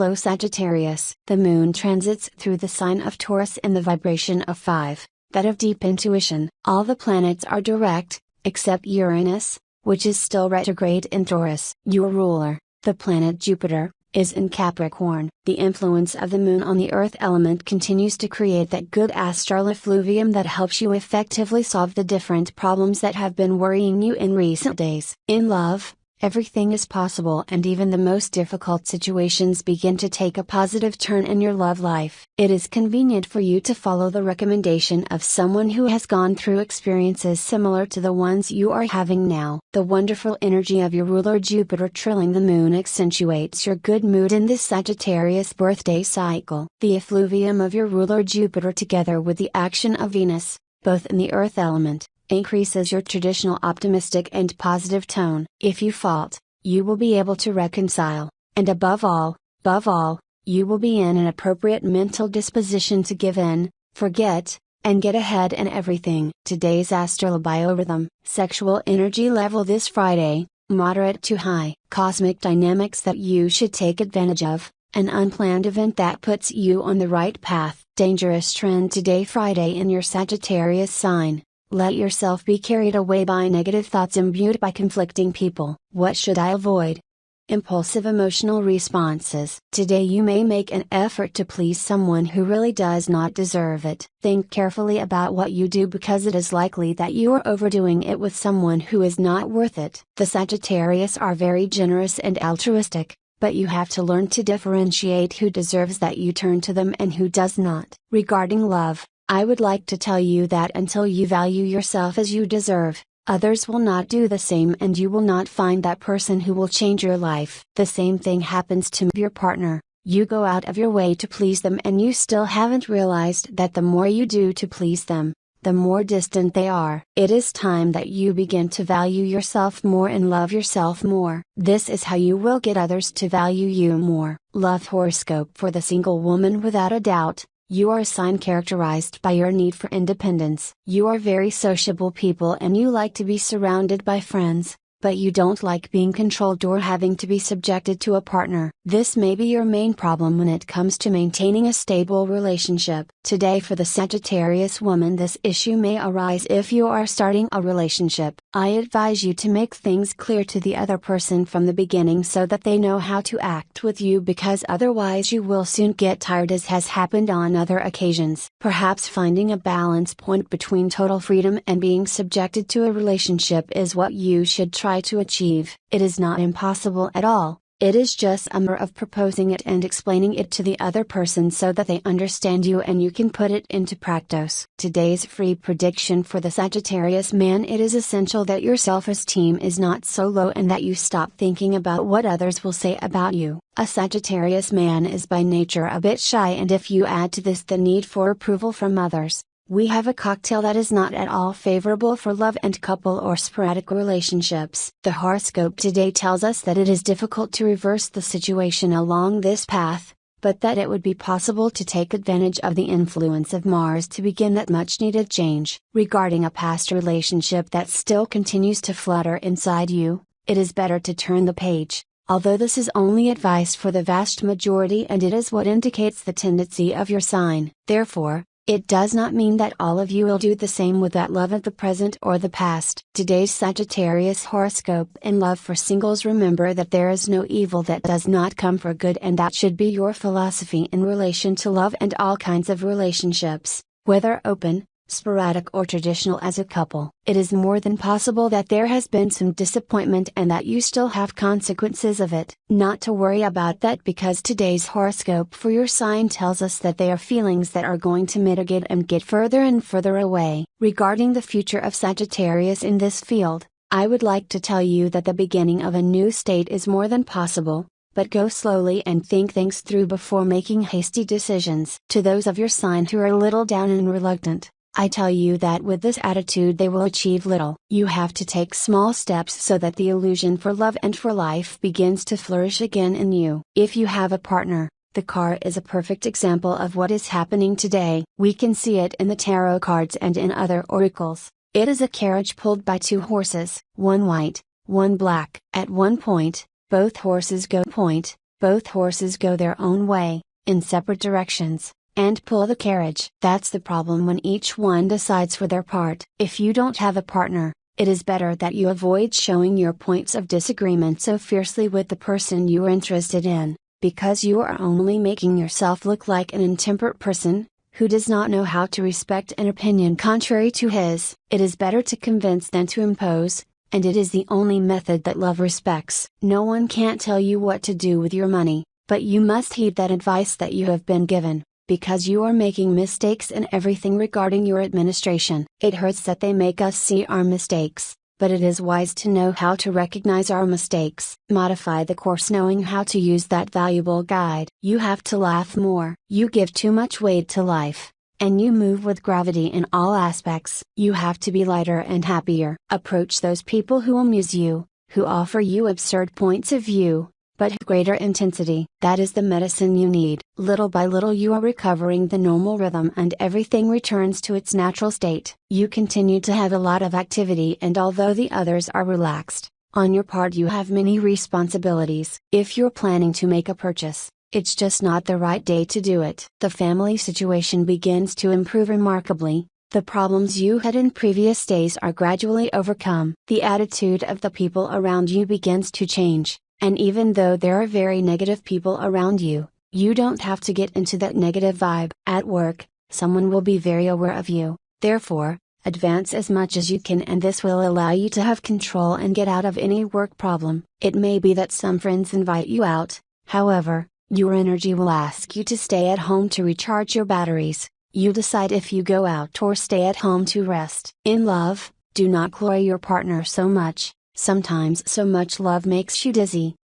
Hello Sagittarius. The moon transits through the sign of Taurus in the vibration of 5, that of deep intuition. All the planets are direct, except Uranus, which is still retrograde in Taurus. Your ruler, the planet Jupiter, is in Capricorn. The influence of the moon on the earth element continues to create that good astral effluvium that helps you effectively solve the different problems that have been worrying you in recent days. In love, everything is possible, and even the most difficult situations begin to take a positive turn in your love life. It is convenient for you to follow the recommendation of someone who has gone through experiences similar to the ones you are having now. The wonderful energy of your ruler Jupiter trilling the moon accentuates your good mood in this Sagittarius birthday cycle. The effluvium of your ruler Jupiter together with the action of Venus, both in the earth element, increases your traditional optimistic and positive tone. If you fault, you will be able to reconcile, and above all, you will be in an appropriate mental disposition to give in, forget, and get ahead in everything. Today's astral biorhythm: sexual energy level this Friday, moderate to high. Cosmic dynamics that you should take advantage of, an unplanned event that puts you on the right path. Dangerous trend today Friday in your Sagittarius sign. Let yourself be carried away by negative thoughts imbued by conflicting people. What should I avoid? Impulsive emotional responses. Today you may make an effort to please someone who really does not deserve it. Think carefully about what you do, because it is likely that you are overdoing it with someone who is not worth it. The Sagittarius are very generous and altruistic, but you have to learn to differentiate who deserves that you turn to them and who does not. Regarding love, I would like to tell you that until you value yourself as you deserve, others will not do the same, and you will not find that person who will change your life. The same thing happens to your partner. You go out of your way to please them, and you still haven't realized that the more you do to please them, the more distant they are. It is time that you begin to value yourself more and love yourself more. This is how you will get others to value you more. Love horoscope for the single woman. Without a doubt, you are a sign characterized by your need for independence. You are very sociable people and you like to be surrounded by friends, but you don't like being controlled or having to be subjected to a partner. This may be your main problem when it comes to maintaining a stable relationship. Today for the Sagittarius woman, this issue may arise if you are starting a relationship. I advise you to make things clear to the other person from the beginning so that they know how to act with you, because otherwise you will soon get tired, as has happened on other occasions. Perhaps finding a balance point between total freedom and being subjected to a relationship is what you should try to achieve. It is not impossible at all. It is just a matter of proposing it and explaining it to the other person so that they understand you and you can put it into practice. Today's free prediction for the Sagittarius man: it is essential that your self-esteem is not so low and that you stop thinking about what others will say about you. A Sagittarius man is by nature a bit shy, and if you add to this the need for approval from others, we have a cocktail that is not at all favorable for love and couple or sporadic relationships. The horoscope today tells us that it is difficult to reverse the situation along this path, but that it would be possible to take advantage of the influence of Mars to begin that much needed change. Regarding a past relationship that still continues to flutter inside you, it is better to turn the page. Although this is only advice for the vast majority and it is what indicates the tendency of your sign. Therefore, it does not mean that all of you will do the same with that love of the present or the past. Today's Sagittarius horoscope in love for singles: remember that there is no evil that does not come for good, and that should be your philosophy in relation to love and all kinds of relationships, whether open, sporadic or traditional as a couple. It is more than possible that there has been some disappointment and that you still have consequences of it. Not to worry about that, because today's horoscope for your sign tells us that they are feelings that are going to mitigate and get further and further away. Regarding the future of Sagittarius in this field, I would like to tell you that the beginning of a new state is more than possible, but go slowly and think things through before making hasty decisions. To those of your sign who are a little down and reluctant, I tell you that with this attitude they will achieve little. You have to take small steps so that the illusion for love and for life begins to flourish again in you. If you have a partner, the car is a perfect example of what is happening today. We can see it in the tarot cards and in other oracles. It is a carriage pulled by two horses, one white, one black. At one point, both horses go point, Both horses go their own way, in separate directions, and pull the carriage. That's the problem when each one decides for their part. If you don't have a partner, it is better that you avoid showing your points of disagreement so fiercely with the person you are interested in, because you are only making yourself look like an intemperate person, who does not know how to respect an opinion contrary to his. It is better to convince than to impose, and it is the only method that love respects. No one can't tell you what to do with your money, but you must heed that advice that you have been given, because you are making mistakes in everything regarding your administration. It hurts that they make us see our mistakes, but it is wise to know how to recognize our mistakes. Modify the course knowing how to use that valuable guide. You have to laugh more. You give too much weight to life, and you move with gravity in all aspects. You have to be lighter and happier. Approach those people who amuse you, who offer you absurd points of view, but greater intensity. That is the medicine you need. Little by little you are recovering the normal rhythm and everything returns to its natural state. You continue to have a lot of activity, and although the others are relaxed, on your part you have many responsibilities. If you're planning to make a purchase, it's just not the right day to do it. The family situation begins to improve remarkably. The problems you had in previous days are gradually overcome. The attitude of the people around you begins to change. And even though there are very negative people around you, you don't have to get into that negative vibe. At work, someone will be very aware of you, therefore, advance as much as you can, and this will allow you to have control and get out of any work problem. It may be that some friends invite you out, however, your energy will ask you to stay at home to recharge your batteries. You decide if you go out or stay at home to rest. In love, do not cloy your partner so much. Sometimes so much love makes you dizzy.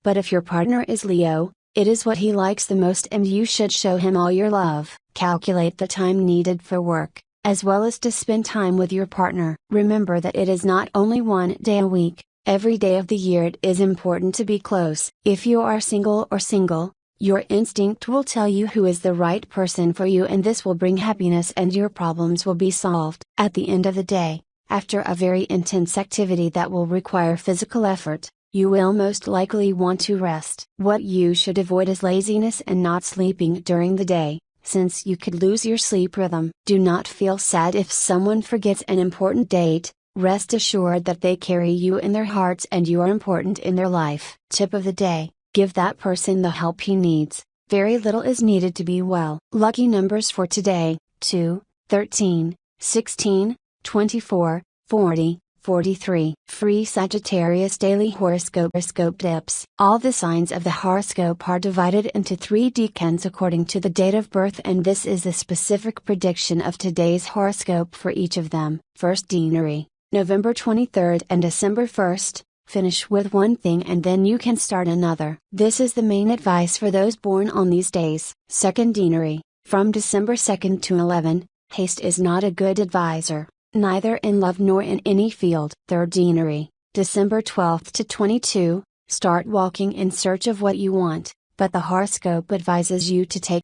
But if your partner is Leo, it is what he likes the most and you should show him all your love. Calculate the time needed for work, as well as to spend time with your partner. Remember that it is not only one day a week, every day of the year it is important to be close. If you are single, your instinct will tell you who is the right person for you, and this will bring happiness and your problems will be solved. At the end of the day, after a very intense activity that will require physical effort, you will most likely want to rest. What you should avoid is laziness and not sleeping during the day, since you could lose your sleep rhythm. Do not feel sad if someone forgets an important date. Rest assured that they carry you in their hearts and you are important in their life. Tip of the day: give that person the help he needs. Very little is needed to be well. Lucky numbers for today: 2, 13, 16, 24, 40, 43. Free Sagittarius Daily Horoscope tips. All the signs of the horoscope are divided into 3 decans according to the date of birth, and this is the specific prediction of today's horoscope for each of them. First deanery, November 23rd and December 1st. Finish with one thing and then you can start another. This is the main advice for those born on these days. Second deanery, from December 2nd to 11. Haste is not a good advisor, neither in love nor in any field. Third deanery, December 12th to 22, start walking in search of what you want, but the horoscope advises you to take